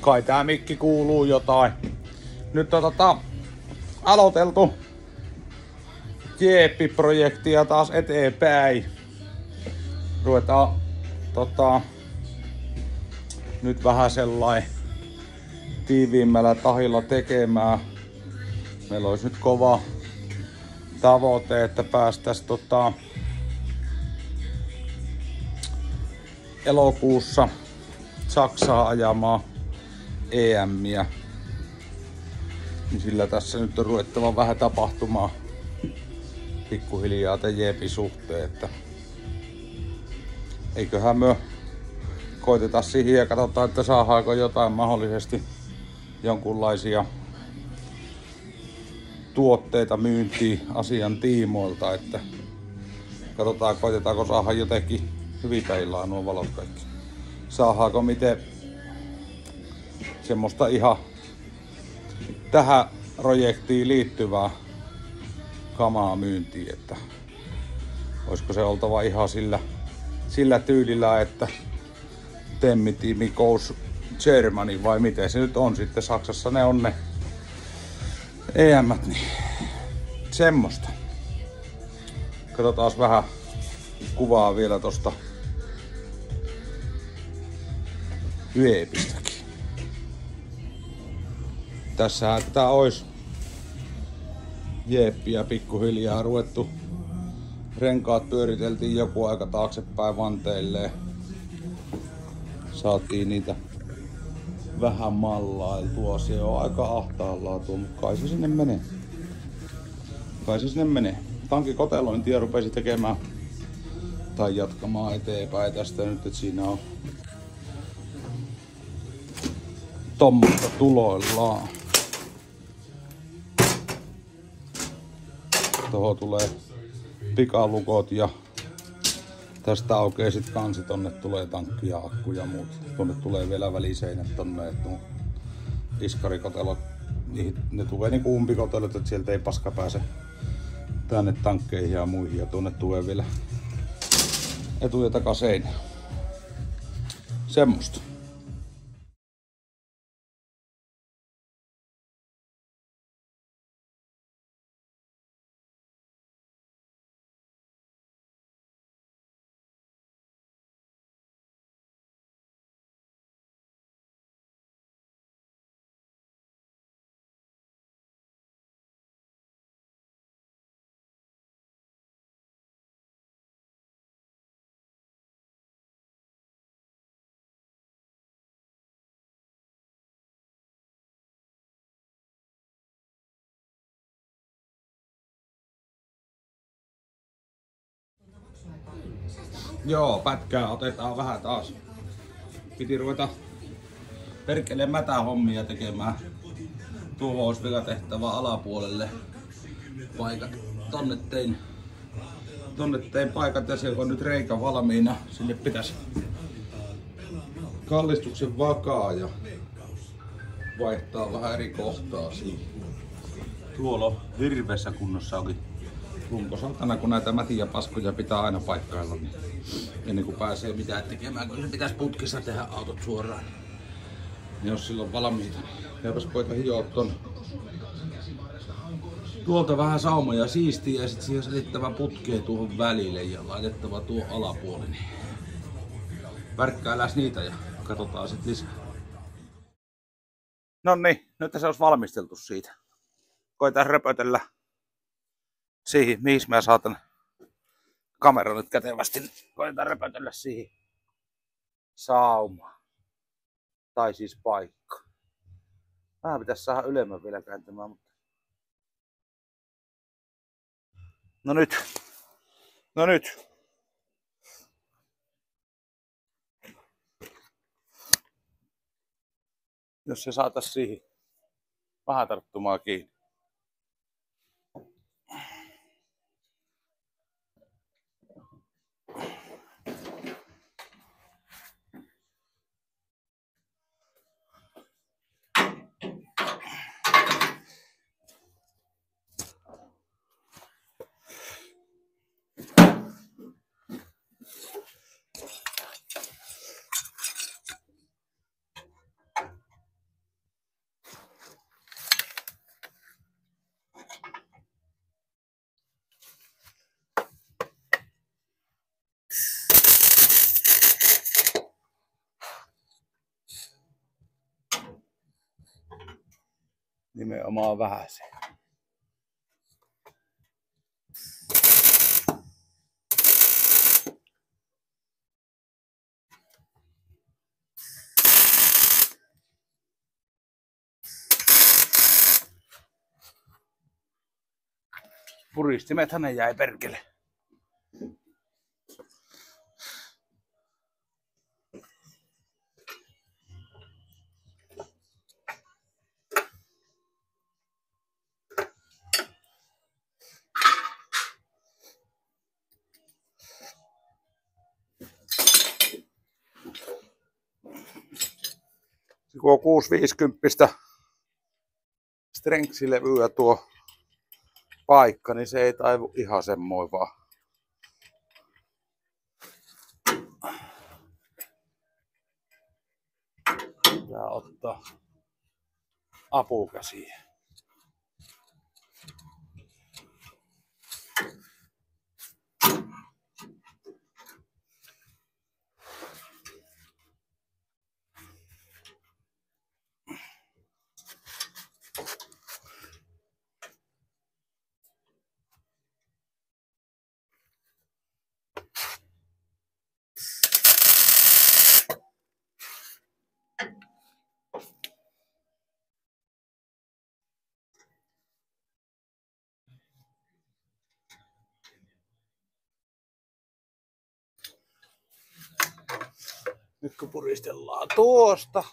Kai tää mikki kuuluu jotain. Nyt on aloiteltu Jeeppi-projektia taas eteenpäin. Ruvetaan nyt vähän sellainen tiiviimmällä tahilla tekemään. Meillä olisi nyt kova tavoite, että päästäisiin elokuussa Saksaan ajamaan EM:iä. Niin sillä tässä nyt on ruvettava vähän tapahtumaan pikkuhiljaa tämän Jeepin suhteen, että eiköhän me koiteta siihen ja katsotaan, että saadaanko jotain mahdollisesti jonkunlaisia tuotteita myyntiin asian tiimoilta, että katsotaan, koitetaanko saada jotenkin hyvin peilaa nuo valot kaikki. Saadaanko miten semmoista ihan tähän projektiin liittyvää kamaa myyntiin, että olisiko se oltava ihan sillä tyylillä, että Temmi-tiimi goes Germany vai miten se nyt on sitten. Saksassa ne on ne EM:t, niin semmoista. Katsotaan vähän kuvaa vielä tosta Jeepistäkin. Tässähän tää ois Jeeppiä pikkuhiljaa ruvettu. Renkaat pyöriteltiin joku aika taaksepäin vanteilleen. Saatiin niitä vähän mallailtua. Se on aika ahtaalla tuo, mutta kai se sinne menee. Tankikotelointia rupesi tekemään tai jatkamaan eteenpäin tästä nyt, että siinä on tommoista tuloillaan. Tuohon tulee pikalukot ja tästä aukeaa sit kansi, tonne tulee tankki ja akku ja muut. Tonne tulee vielä väliseinät tonne, että iskarikotelot, ne tulee niinku umpikotelot, että sieltä ei paska pääse tänne tankkeihin ja muihin. Ja tuonne tulee vielä etu- ja takaseinä. Semmosta. Joo, pätkää otetaan vähän taas. Piti ruveta perkeleen mätähommia tekemään. Tuohon olisi vielä tehtävä alapuolelle paikat. Tonne tein paikat ja siellä on nyt reikä valmiina. Sinne pitäisi kallistuksen vakaa ja vaihtaa vähän eri kohtaa siihen. Tuolla on hirveässä kunnossa onkin runkosatana, kun näitä mätiä paskoja pitää aina paikkailla, niin ennen kuin pääsee mitään tekemään, kun se pitäisi putkissa tehdä autot suoraan. Niin jos silloin valmiita, niin jääpäs poika hioa tuolta vähän saumoja siistiä ja sitten siihen selittävä putkeen tuohon välille ja laitettava tuo alapuoli. Niin värkkäilläs niitä ja katsotaan sitten lisää. Noniin, nyt se olisi valmisteltu siitä. Koitaan röpötellä siihen, mihin mä saatan kamera nyt kätevästi. Koitaan röpötellä siihen saumaan. Tai siis paikka. Vähän pitäisi saada ylemmän vielä kääntämään, mutta No nyt. Jos se saatais siihen vähän tarttumaan kiinni. Nimenomaan vähäsen. Puristimethän ne jäi perkele. Kun on 650 Strengths-levyä tuo paikka, niin se ei taivu ihan semmoin vaan. Pitää ottaa apukäsiä. Nyt kun puristellaan tuosta.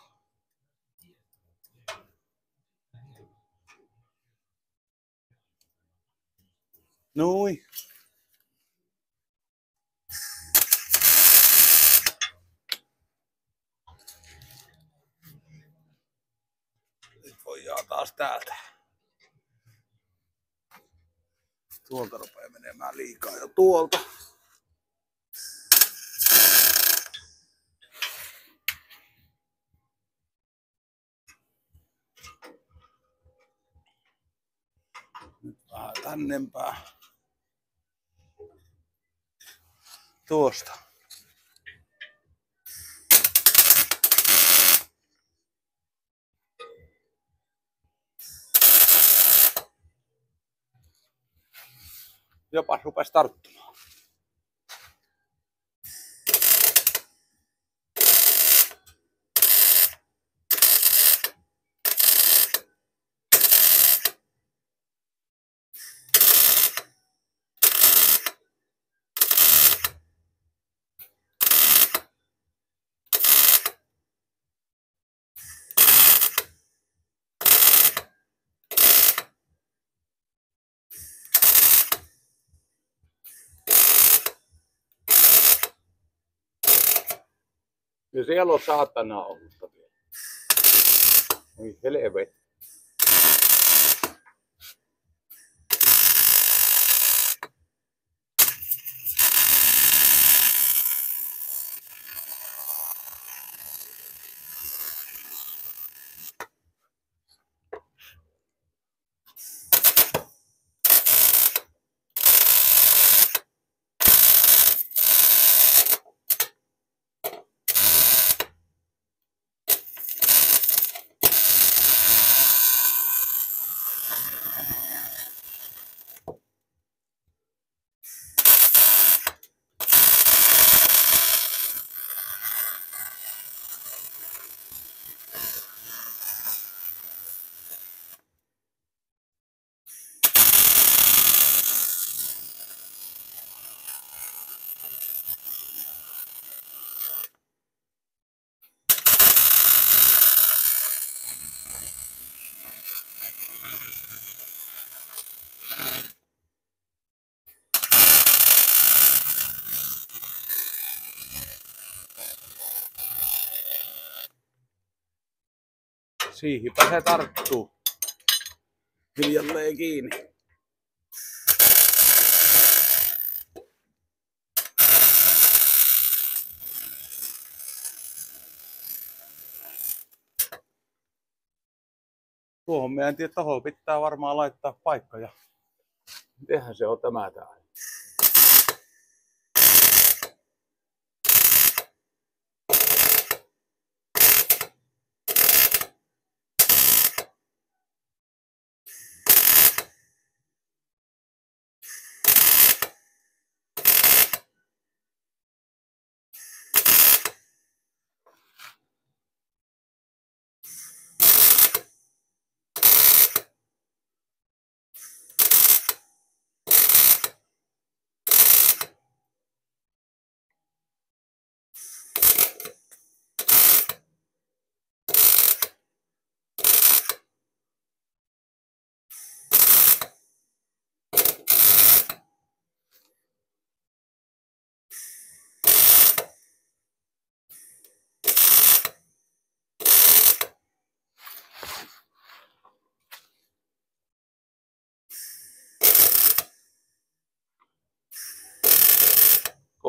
Noin. Nyt voidaan taas täältä. Tuolta rupeaa menemään liikaa jo tuolta. Nyt vähän tännempää. Tuosta. Jopa rupesi tarttumaan. Ja siellä on saatana ollut vielä. Oi helvetti. Siihinpä se tarttuu. Hiljalleen kiinni. Tuohon meidän tahoon pitää varmaan laittaa paikka ja mitenhän se on tämä täällä.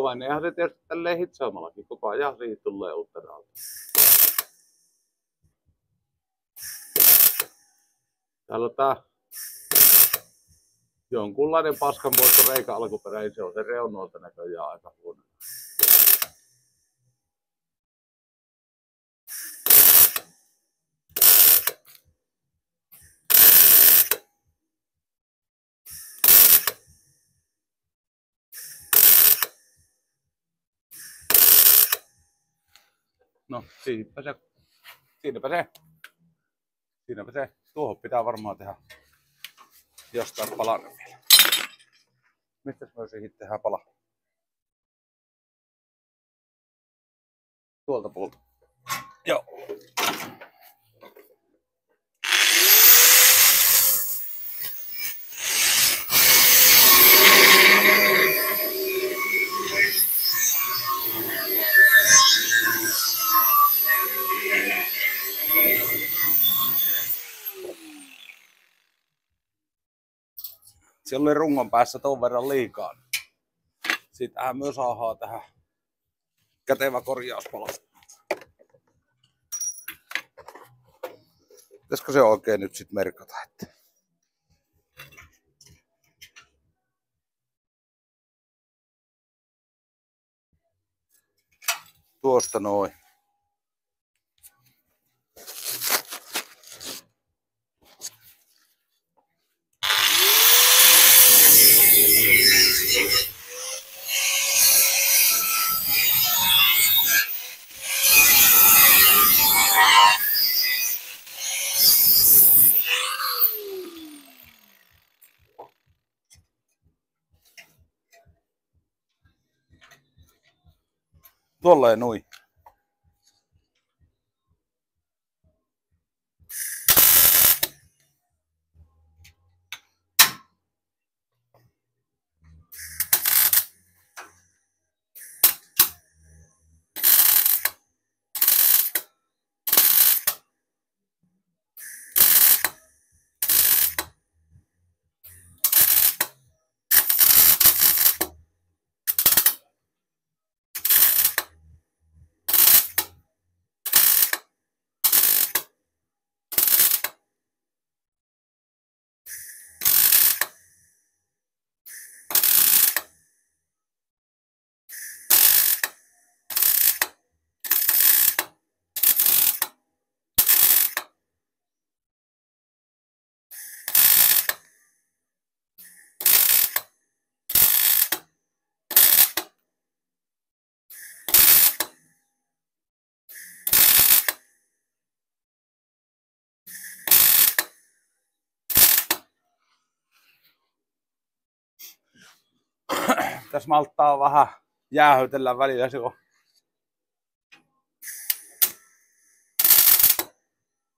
koveneehan se tietysti tälleen hitsaamallakin. Koko ajan siihen tulee uutta rautaa. Täällä on tää jonkunlainen paskanpoistoreikä alkuperäinen. Se on se reunoilta näköjään aika huono. No, siinäpä se. Siinäpä se. Tuohon pitää varmaan tehdä jostain palanen vielä. Mistäs me siihen tehdään pala? Tuolta puolta. Joo. Siellä oli rungon päässä ton verran liikaa. Siitähän myös saadaan tähän kätevä korjauspala. Pitäisikö se oikein nyt sit merkata? Että tuosta noin. Tolleen noin. Tässä malttaa vähän jäähötellä välillä se on.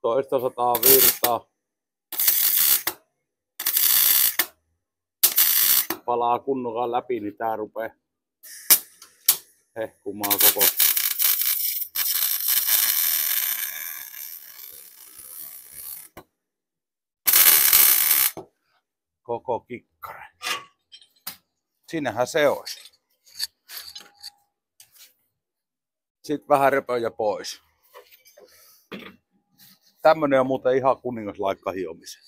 Toista sataa virtaa. Palaa kunnolla läpi, niin tää rupee hehkumaan koko kikkare. Siinähän se olisi. Sitten vähän repöjä pois. Tämmönen on muuten ihan kuningaslaikka hiomisen.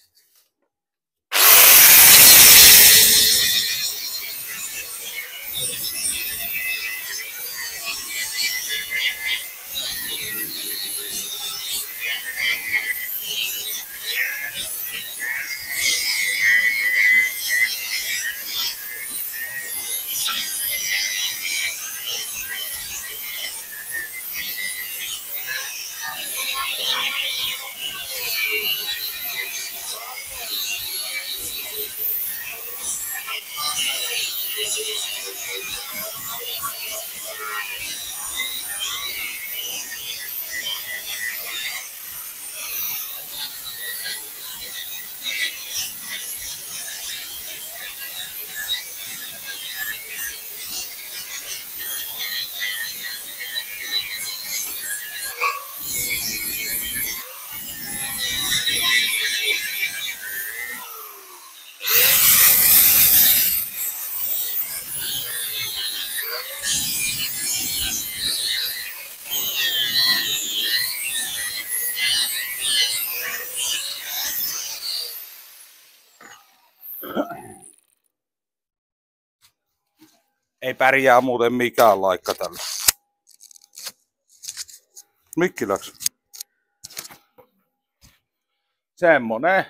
Ei pärjää muuten mikään laikka tällä. Mikki läks. Semmonen.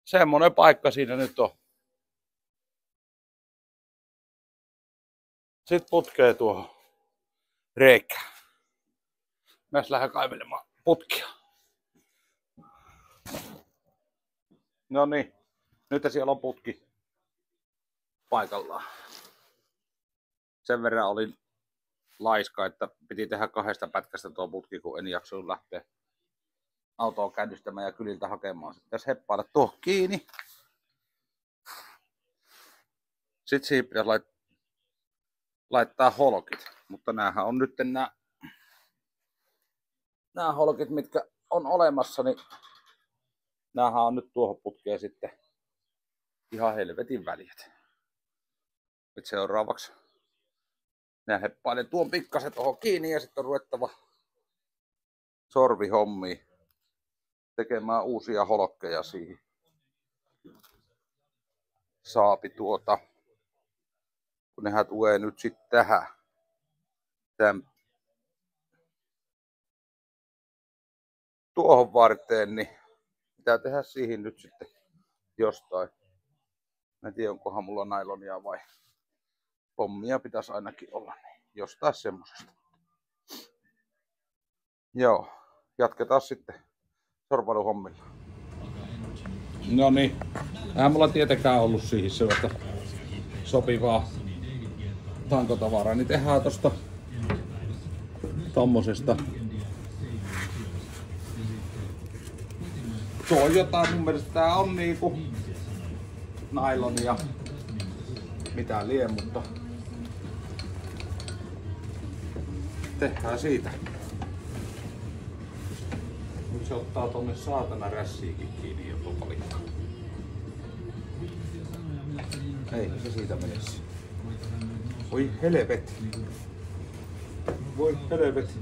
Semmonen paikka siinä nyt on. Sitten putkee tuohon reikään. Mä lähden kaivelemaan putkia. No niin, nyt siellä on putki paikallaan. Sen verran olin laiska, että piti tehdä 2 pätkästä tuo putki, kun en jaksanut lähteä autoa käynnistämään ja kyliltä hakemaan. Sitten tässä heppailla tuohon kiinni. Sitten siihen pitäisi laittaa holkit. Mutta näähän on nyt nämä holkit, mitkä on olemassa, niin näähän on nyt tuohon putkeen sitten ihan helvetin väliät. Nyt seuraavaksi nää heppailen tuon pikkasen tuohon kiinni ja sitten on ruvettava sorvihommiin tekemään uusia holkkeja siihen. Saapi kun nehän tulee nyt sitten tähän. Tuohon varteen, niin pitää tehdä siihen nyt sitten jostain. Mä en tiedä, onkohan mulla nailonia vai pommia pitäisi ainakin olla. Niin jostain semmosesta. Joo, jatketaan sitten sorvailuhommilla. No niin, eihän mulla tietenkään ollut siihen sellaista sopivaa tankotavaraa, niin tehdään tosta tommosesta. Tuo on jotain, mun mielestä tää on niinku nailonia, mitä lie, mutta tehdään siitä. Nyt se ottaa tonne saatana rässiikin kiinni jo tuo palikka. Ei se siitä menessä. Voi helvetti. Voi helvetti.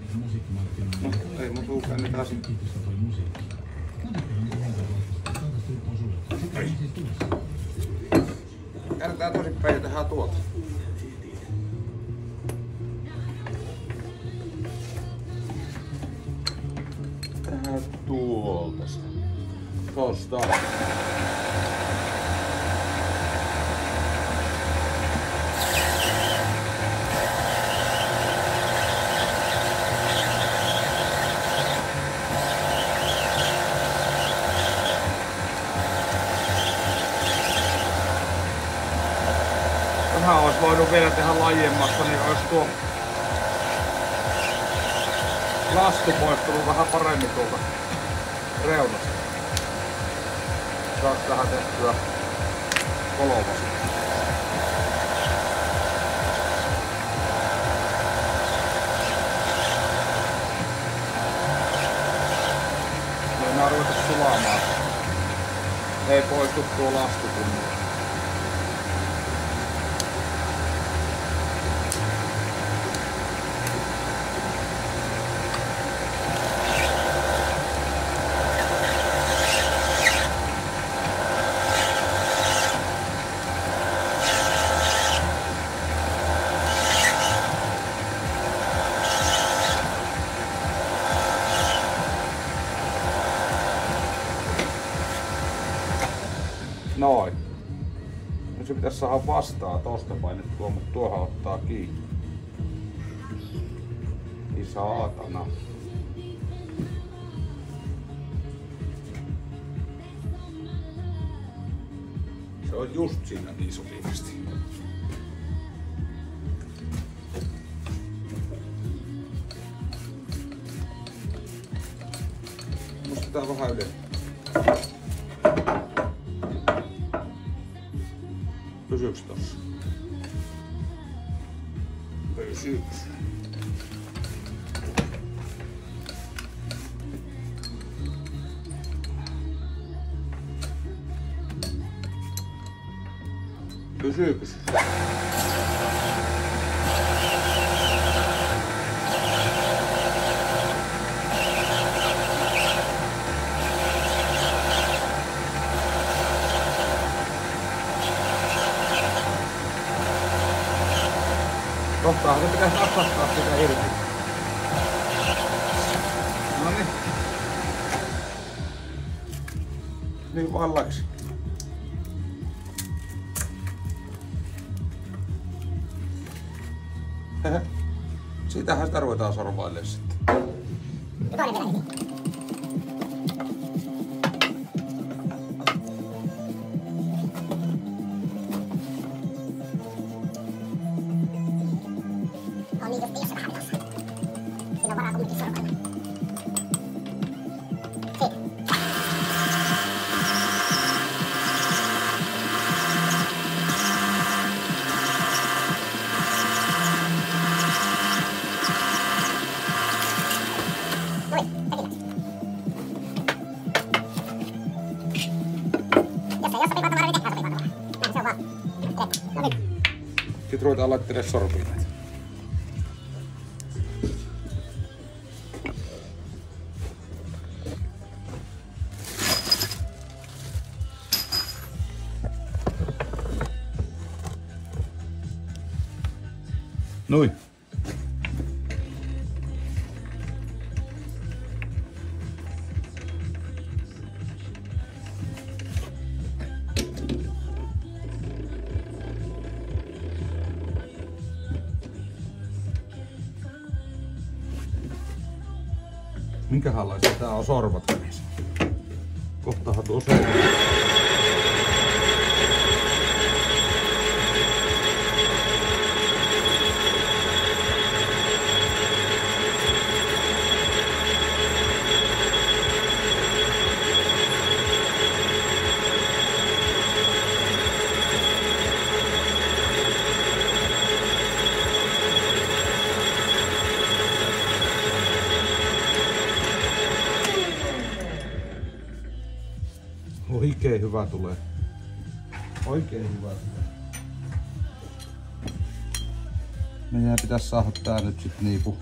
No ei mun suu käännetään sitten. Käännetään toisinpäin ja tehdään tuolta. Tehdään tuolta se. Tosta. Vähän olisi voinut vielä tehdä laajemmasta, niin olisi tuo lasku poistunut vähän paremmin tuolta reunasta. Saas tähän tehtyä kolmasi. Meinaa ruveta sulamaan. Ei poistu tuo lasku kunnolla. Noin. Nyt se pitäisi saada vastaan tosta painettua, mutta tuohan ottaa kiinni. Ei saatana. Se on just siinä niin sopivasti. Nostetaan vähän yli. Pysyks tossa? Pysyks. Pysyks. Kohtaahan se pitäisi naksattaa sitä irti. Noniin. Niin vallaksi. Siitähän sitä ruvetaan sorvailemaan sitten. Sitten ruvetaan laittelemaan sorpia näitä. Noin. Minkälaista tää on sorvattamista? Kohtahan tuo se. Oikein hyvä tulee. Oikein hyvä tulee. Meidän pitäisi saada tää nyt sit niinku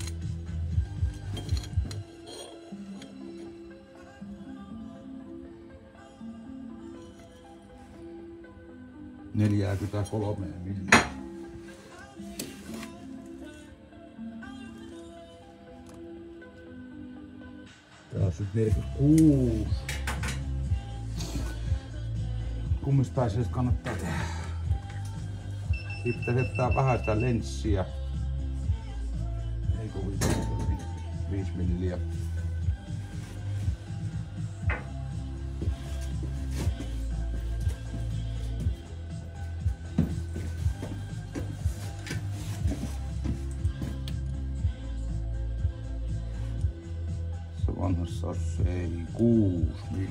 43 milliä. Tää on sit 46. Kummispäin kannattaa tehdä. Sitten jättää vähän sitä lenssiä. Ei kovin paljon, 5 milliä. Se vanhassa on se 6 milliä.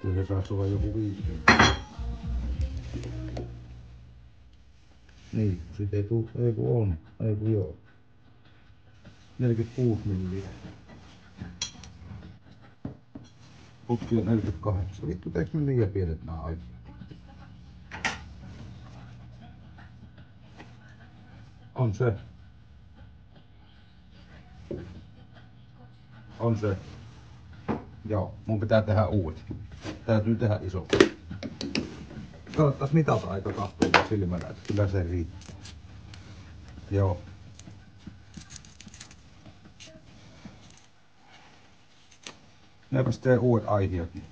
Se saisi olla joku 50. Niin, sit ei tuu, ei kun on, ei kun joo. 46 milliä. Putki on 48. Vittu, teekö me liian pienet nää aiheet? On se. On se. Joo, mun pitää tehdä uudet. Täytyy tehdä iso. Kannattais mitata aika kahtoa silmällä, että kyllä se riittää. Joo. Minäpäs teen uudet aihiot, niin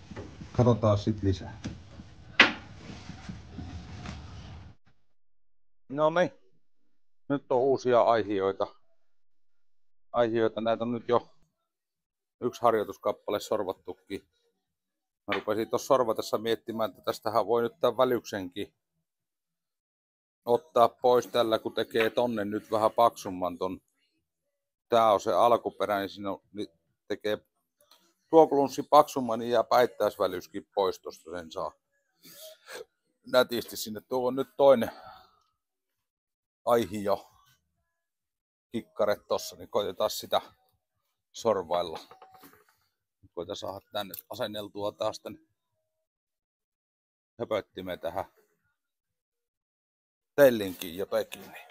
katsotaan sit lisää. No niin. Nyt on uusia aihioita. Näitä on nyt jo yksi harjoituskappale sorvattukin. Mä rupesin tuossa sorvatessa miettimään, että tästähän voi nyt tämän välyksenkin ottaa pois tällä, kun tekee tonne nyt vähän paksumman ton. Tää on se alkuperäinen, niin siinä tekee tuoklunssi paksumman, niin jää päittäisvälyskin pois tosta, sen saa nätisti sinne. Tuo on nyt toinen aihio kikkare tossa, niin koitetaan sitä sorvailla. Koita saada tänne asenneltua taas tän höpöttimeen tähän tellinkin jotenkin. Niin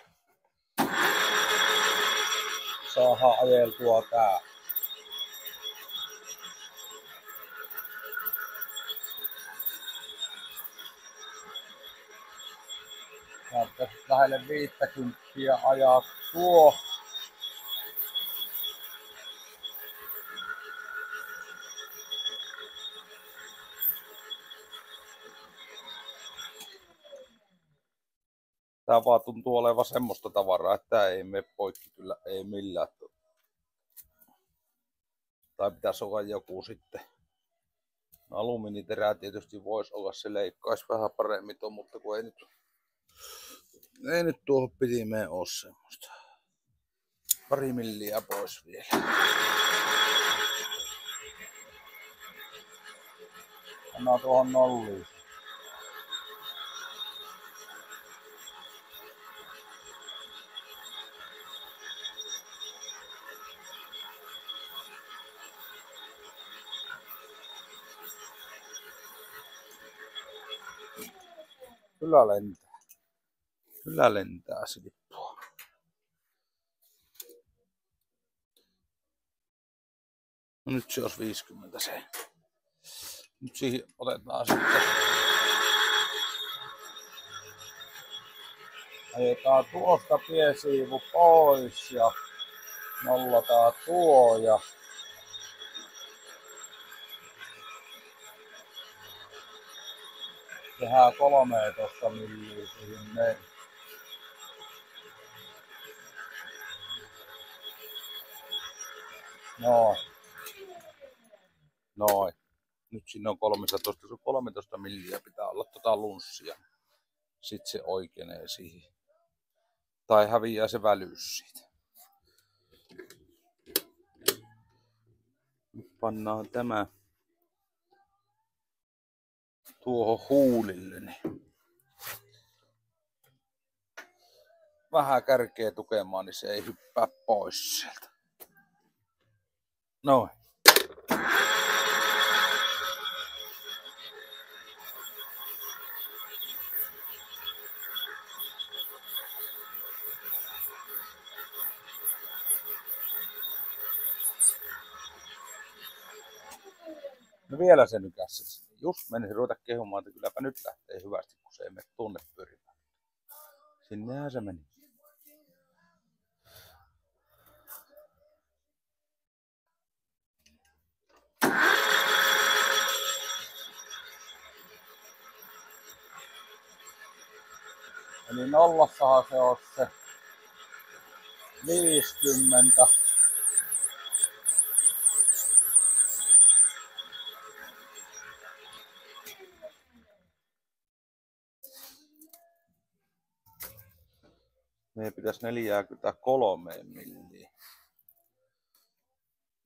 saadaan ajeltua tää. Näyttäisi lähelle 50 ajaa tuo. Tää vaan tuntuu olevan semmoista tavaraa, että tää ei mene poikki kyllä, ei millään. Tai pitäisi olla joku sitten. Alumiiniterää tietysti voisi olla, se leikkaisi vähän paremmin tuon, mutta kun ei nyt tuohon pitimeen oo semmoista. Pari milliä pois vielä. Anna tuohon nolliin. Kyllä lentää. Kyllä lentää silppua. No nyt se olisi 50 se. Nyt siihen otetaan sitten. Ajetaan tuosta piesiivu pois ja nollataan tuo ja tehdään 13 milliä siihen näin. Noin. Nyt siinä on 13 milliä pitää olla tota lunssia. Sitten se oikeenee siihen. Tai häviää se välyys siitä. Nyt pannaan tämä tuohon huulille. Niin vähän kärkeä tukemaan, niin se ei hyppää pois sieltä. Noin. No vielä se nykäsi. Just menisin ruveta kehumaan, että kylläpä nyt lähtee hyvästi, kun se ei mene tunne pyrimään. Sinnehän se meni. Eli nollassahan se on se 50. Meidän pitäisi 43 milliä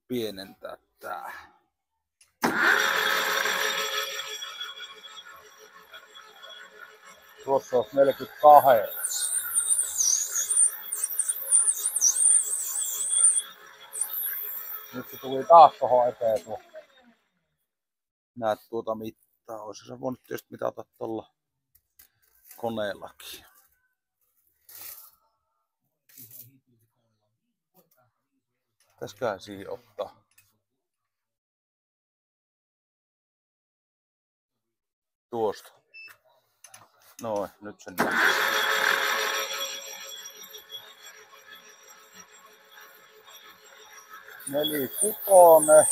pienentää tää. Tuossa olisi 48. Nyt se tuli taas tohon eteen tuo. Näet tuota mittaa. Olisi se voinut tietysti mitata tuolla koneellakin. Pitäisiköhän siihen ottaa. Tuosta. Noin, nyt sen näin. Nelikukone.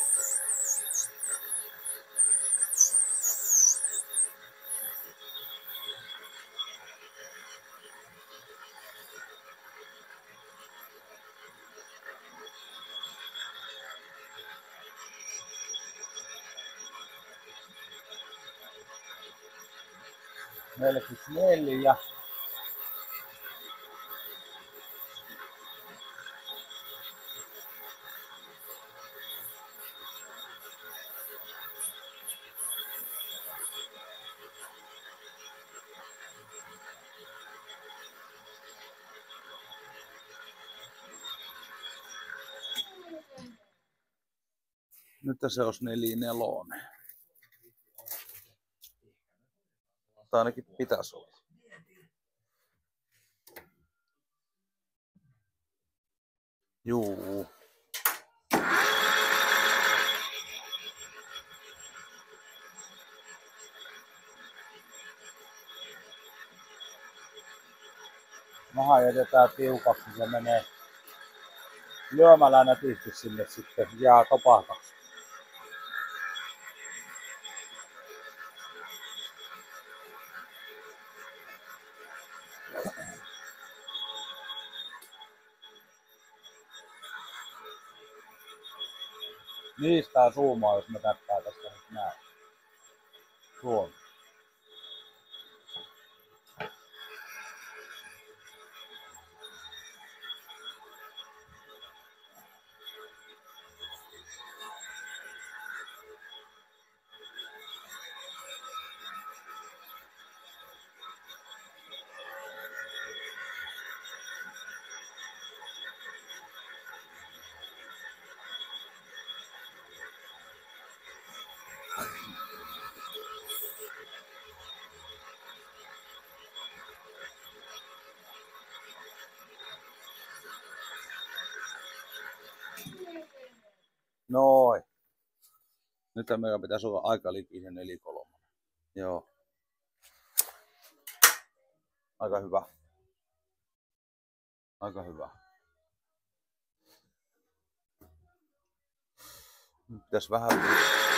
Neljä. Nyt se olisi 44. Tai ainakin pitäisi olla. Juu. Maha jätetään tiukaksi, se menee lyömällä nätisti sinne sitten jää topakaksi. Niistä zoomaa, jos me täppää tästä nyt näin. Tuolla. Noin. Nyt meidän pitäisi olla aika likinen 4-3. Joo. Aika hyvä. Aika hyvä. Nyt pitäisi vähän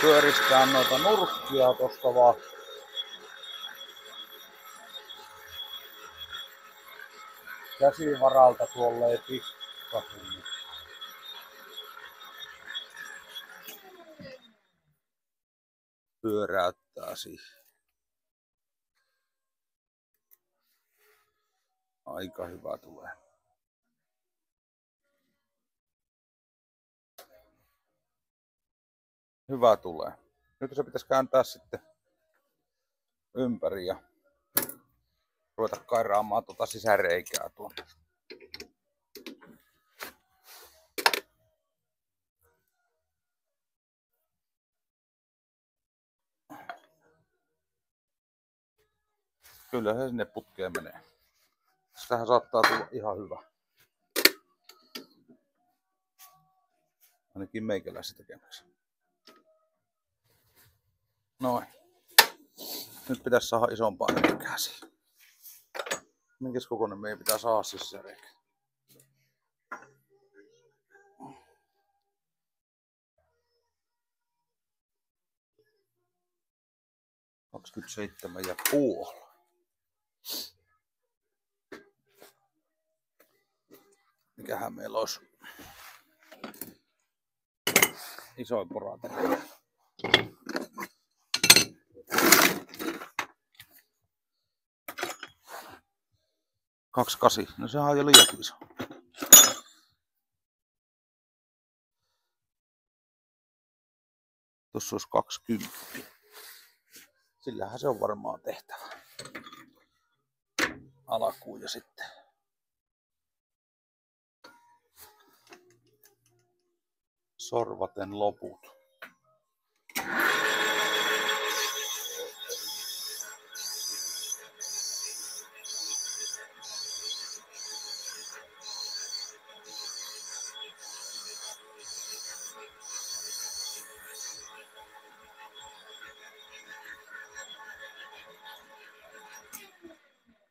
pyöristää noita nurkkia tosta vaan. Käsivaralta tuolleen pikkasen. Pyöräyttää siihen. Aika hyvä tulee. Hyvä tulee. Nyt se pitäisi kääntää sitten ympäri ja ruveta kairaamaan tuota sisäreikää tuonne. Kyllä se sinne putkeen menee. Tähän saattaa tulla ihan hyvä. Ainakin meikäläisen tekemäksi. Noin. Nyt pitäisi saada isompaa reikää siihen. Minkäs kokoinen meidän pitää saada sisäreikä? 27,5. Mikähän meillä olisi isoin poraterävä. 28. No sehän on jo liian iso. Tuossa olisi 20. Sillähän se on varmaan tehtävä. Alkuun ja sitten. Sorvaten loput.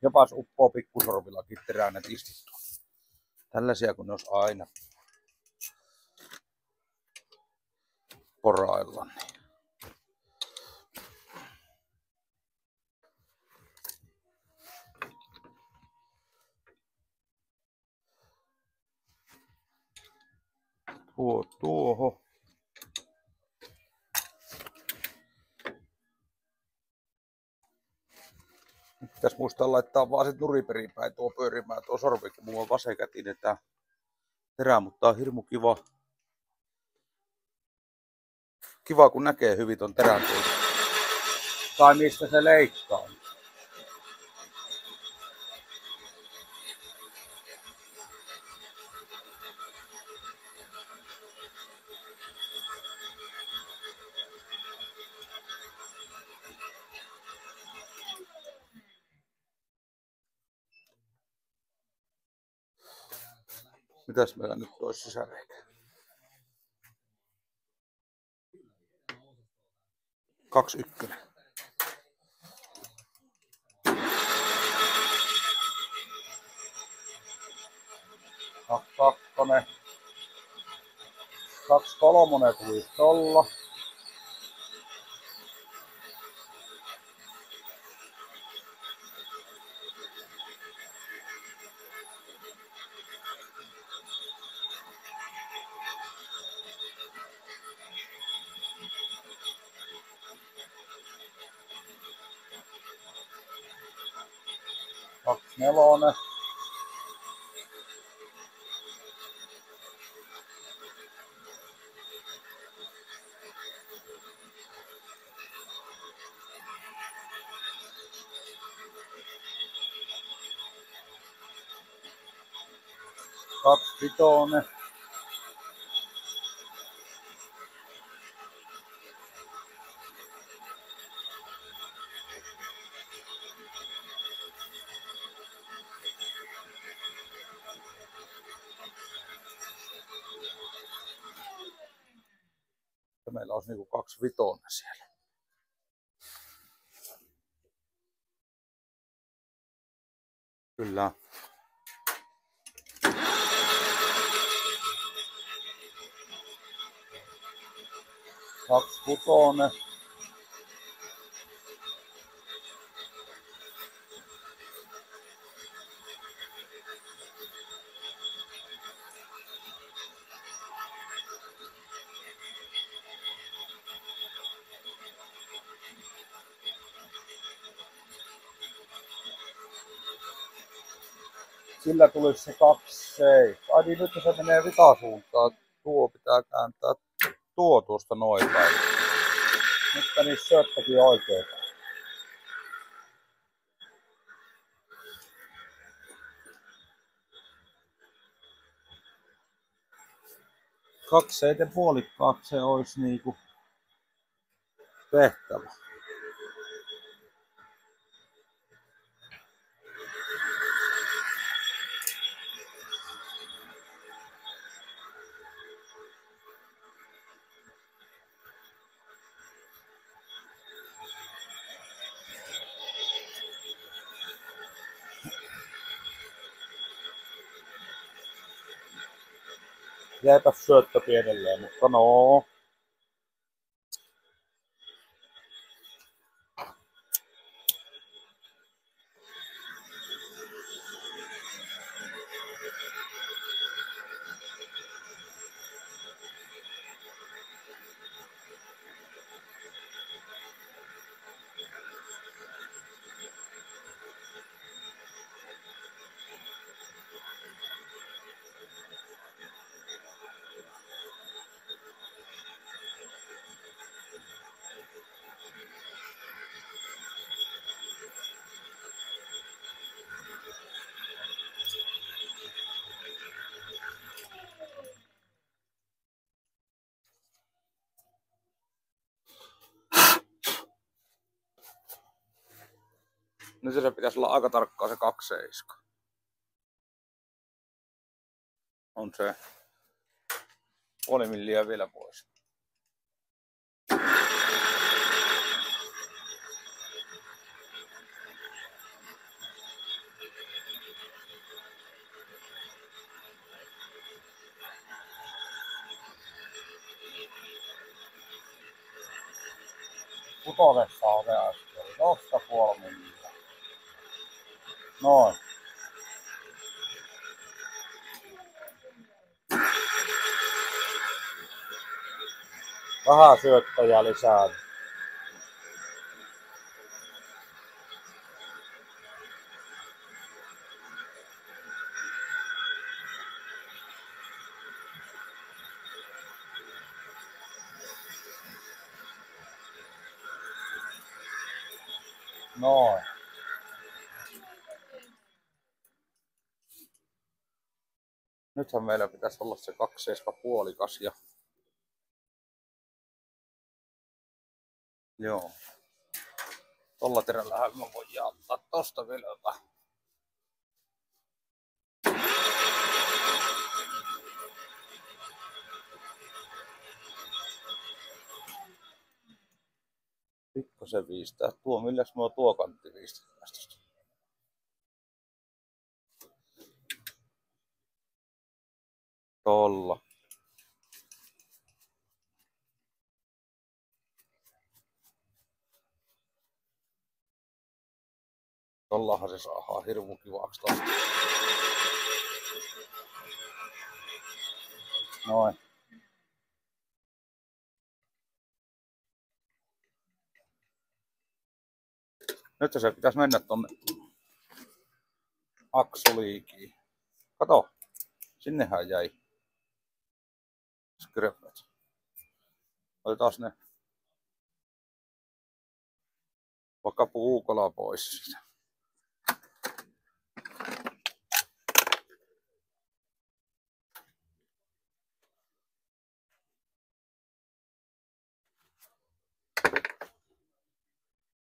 Jopas uppoo pikkusorvillakin teräänet istuttua. Tällaisia kun ne olisi aina porailla. Niin. Tuohon. Pitäisi muistaa laittaa vaan sit nuriperiin päin tuo pyörimään tuo sorvi, kun mulla on vasenkätinen tää terä, mutta tää on hirmu kiva. Kiva kun näkee hyvin ton terän tuolta. Tai mistä se leikkaa. Mitäs meillä nyt tois sisäreikä? 21. kakkonen. 2-3 tulisi tolla. Kaksi nelonen. Kaksi vitonen. Meillä olisi niinku 2 vitonen siellä. Kyllä. 2 kutonen. Sillä tulisi se 2-7. Ai niin, nyt se menee vitasuuntaan. Tuo pitää kääntää tuo tuosta noin päin. Nyt menisi syöttäkin oikein. Kakseiten puolikkaat se olisi niinku tehtävä. Jäipä syöttö pienelleen, mutta no. Nyt se pitäisi olla aika tarkkaan se 2-7. On se puoli milliä vielä pois. Kutosessa on se äsken. Tosta puoli milliä. Noin. Vähän syöttäjä lisää. Noin. Nythän meillä pitäisi olla se 2-7 puolikas ja joo. Tolla terällähän mä voin ottaa tosta vielä jotain. Pikkasen viistää. Tuo milläs mulla tuo kantti viistää tästä. Tolla. Tollahan se saadaan hirmu kivaksi taas. Noin. Nyt se pitäisi mennä tonne aksuliikiin. Kato, sinnehän jäi skröpät. Otetaan ne vaikka puukola pois siitä.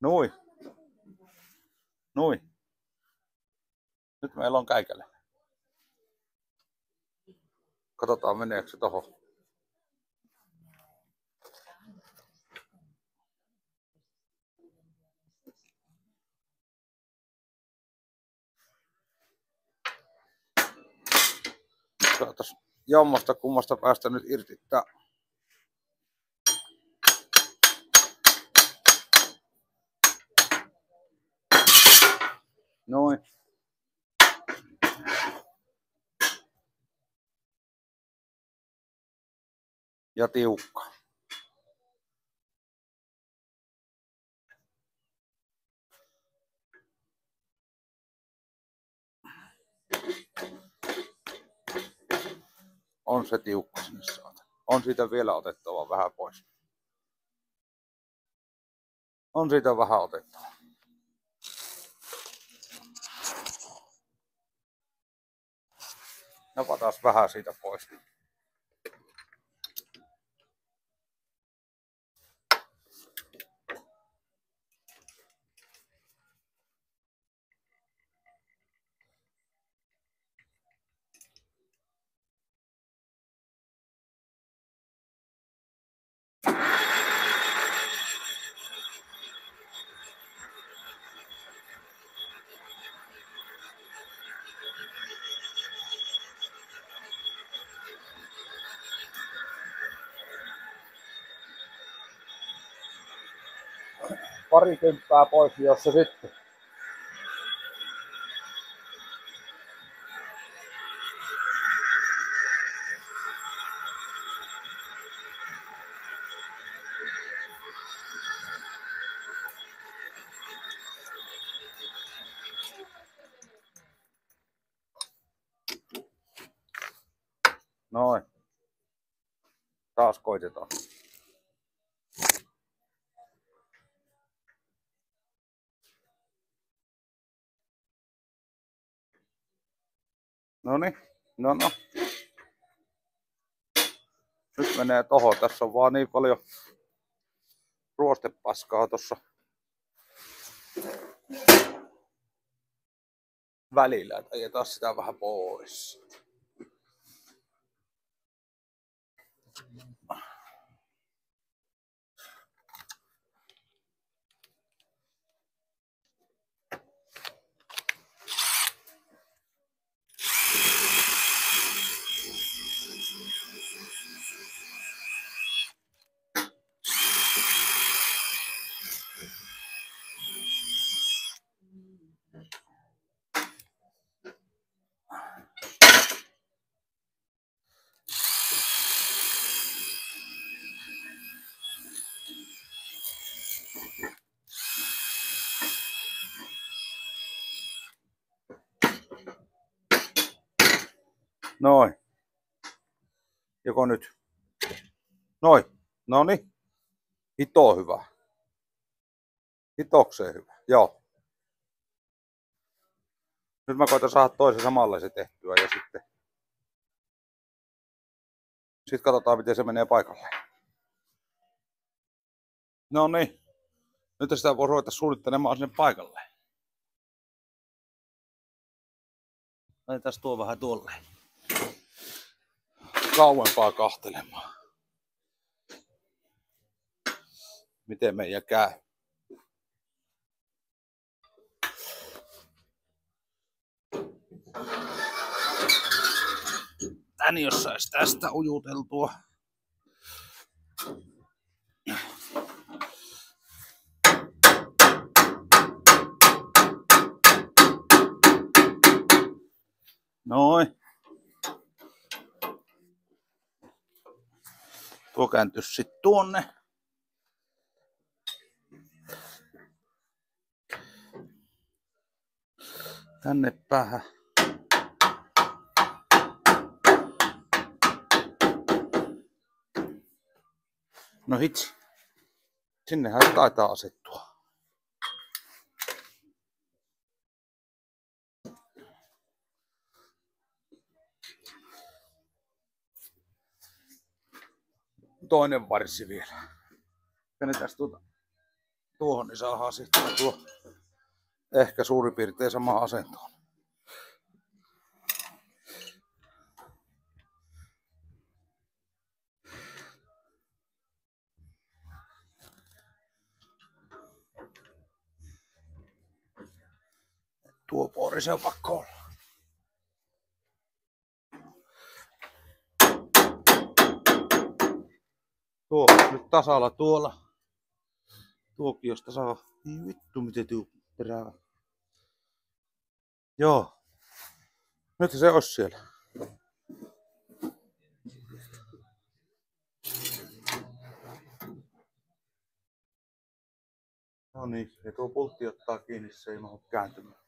Nui. Nui. Nyt meillä on käikälle. Katsotaan meneekö se tohon. Saatais jommasta kummasta päästä nyt irti tää. Noin. Ja tiukka. On se tiukka sinne saada. On siitä vielä otettava vähän pois. On siitä vähän otettava. Napataan vähän siitä pois. Pari kymppää pois, jos se sitten. Noin. Taas koitetaan. Noniin. No. Nyt menee tohon. Tässä on vaan niin paljon ruostepaskaa tossa välillä, että ajetaan sitä vähän pois. Noin. Joko nyt? Noin. Noniin. Hito hyvä. Hitokseen hyvä. Joo. Nyt mä koitan saada toisen samanlaisen tehtyä ja sitten katsotaan miten se menee paikalleen. No niin. Nyt sitä voi ruveta suunnittelemaan sinne paikalleen. Laitetaan tuo vähän tuolle. Kauempaa kahtelemaan. Miten meidän käy. pääni, jos sais tästä ujuteltua. Noin. Tuo kääntyisi sit tuonne. Tänne päähän. No hitsi. Sinnehän se taitaa asettua. Toinen varssi vielä. Käännetään tuohon, niin saadaan sitten tuo ehkä suurin piirtein samaan asentoon. Tuo poori se on pakko olla. Tuo nyt tasalla tuolla. Tuokin jos tasaa. Niin vittu miten tuu perää. Joo. Nyt se olisi siellä. No niin, ja tuo pultti ottaa kiinni, se ei mahdu kääntymään.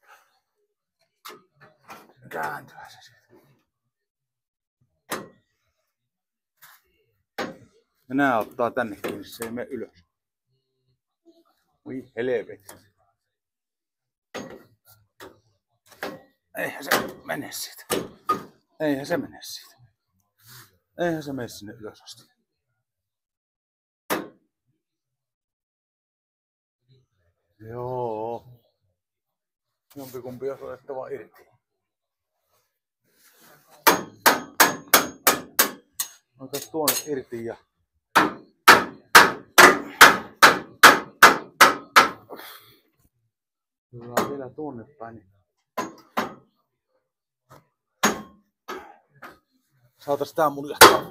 Kääntyä se sieltä. Ja nää ottaa tänne kiinni, se ei mene ylös. Oi helvetti. Eihän se mene siitä. Eihän se mene siitä. Eihän se mene sinne ylös asti. Joo. Jompikumpi olisi otettava irti. Ota tuonne irti ja... Tullaan vielä tuonne päin. Niin... Saatais tää muljahtaa.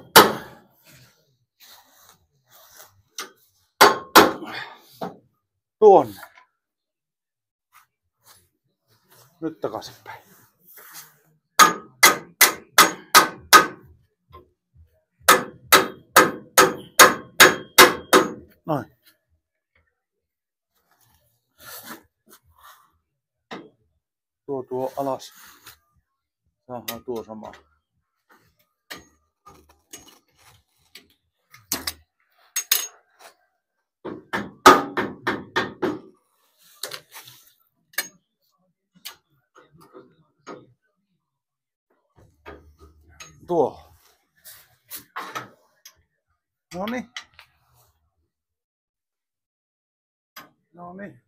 Tuonne. Nyt takaisinpäin. Noin. Tuo alas. Saadaan tuo sama. Tuo. Noniin. Noniin.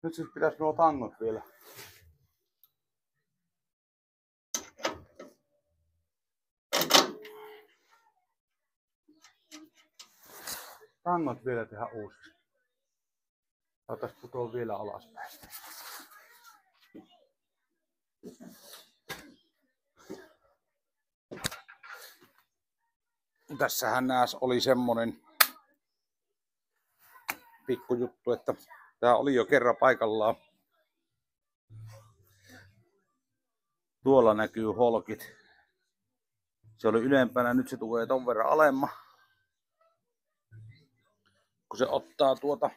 Nyt siis pitäisi nuo tangot vielä. Tangot vielä tehdä uusiksi. Saatais putoa vielä alaspäin. Tässähän nääs oli semmonen pikkujuttu, että tää oli jo kerran paikallaan. Tuolla näkyy holkit. Se oli ylempänä, nyt se tulee ton verran alemma. Kun se ottaa tuota...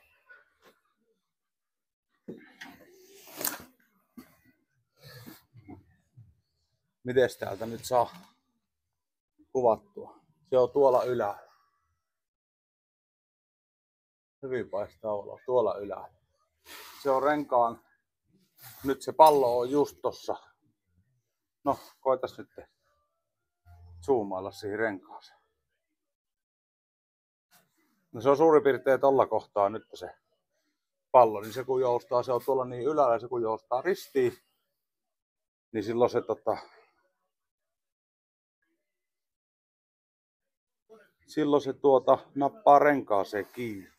Mites täältä nyt saa kuvattua? Se on tuolla ylhäällä. Hyvin paistaa olla tuolla ylhäällä. Se on renkaan. Nyt se pallo on just tossa. No, koitas nyt zoomailla siihen renkaaseen. No se on suurin piirtein tolla kohtaa nyt se pallo. Niin se kun joustaa, se on tuolla niin ylhäällä, se kun joustaa ristiin. Niin silloin se nappaa renkaaseen kiinni.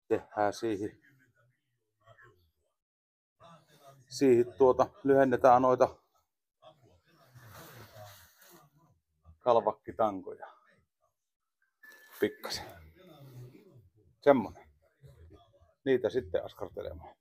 Tehdään siihen siihen lyhennetään noita kalvakkitankoja. Pikkasen. Semmonen. Niitä sitten askartelemaan.